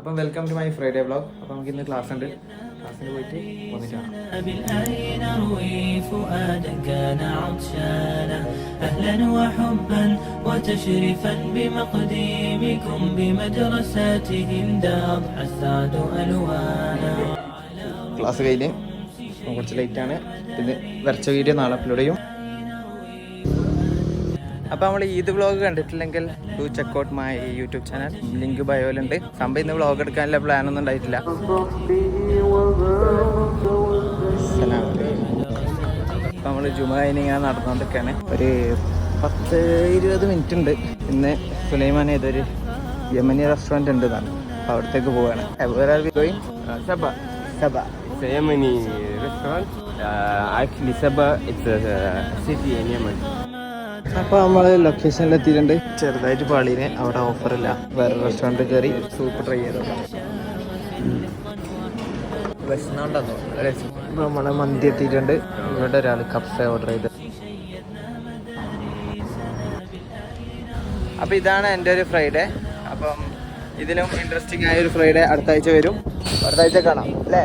അപ്പം welcome to my Friday vlog. അപ്പം നമുക്ക് ഇന്ന് ക്ലാസ് ഉണ്ട്. ക്ലാസ്സിൽ പോയിട്ട് വന്നിട്ടാണ്. ക്ലാസ് കഴിഞ്ഞ് കുറച്ച് ലേറ്റാണ്. പിന്നെ വരച്ച വീഡിയോ നാളെ അപ്ലോഡ് ചെയ്യും. അപ്പോൾ നമ്മൾ ഈദ് വ്ളോഗ് കണ്ടിട്ടില്ലെങ്കിൽ do check out my YouTube channel, link ബയോയിലുണ്ട്. സംഭവം ഇന്ന് വ്ളോഗ് എടുക്കാനുള്ള പ്ലാനൊന്നും ഉണ്ടായിട്ടില്ല. അപ്പോൾ നമ്മൾ ജുമ കഴിഞ്ഞ് ഇങ്ങനെ നടന്നുകൊണ്ടിരിക്കുകയാണ്. ഒരു 10-20 മിനിറ്റ് ഉണ്ട്. ഇന്ന് സുലൈമാൻ ഏതൊരു യമനി റെസ്റ്റോറൻറ്റ് ഉണ്ട് എന്നാണ്. അപ്പോൾ അവിടത്തേക്ക് പോവുകയാണ്. Yemeni restaurant. Actually, Sabah, it's a city in Yemen. അപ്പോൾ നമ്മൾ ലൊക്കേഷനിലെത്തിയിട്ടുണ്ട്. ചെറുതായിട്ട് പള്ളിന് അവിടെ ഓഫറില്ല. വേറെ റെസ്റ്റോറൻറ്റ് കയറി സൂപ്പ് ട്രൈ ചെയ്തോ. ഇപ്പോൾ നമ്മളെ മന്തി എത്തിയിട്ടുണ്ട്. ഇവിടെ ഒരാൾ കപ്സ ഓർഡർ ചെയ്ത്. അപ്പോൾ ഇതാണ് എൻ്റെ ഒരു ഫ്രൈഡേ. അപ്പം ഇതിലും ഇൻട്രസ്റ്റിംഗ് ആയ ഒരു ഫ്രൈഡേ അടുത്ത ആഴ്ച വരും. അടുത്ത ആഴ്ച കാണാം അല്ലേ?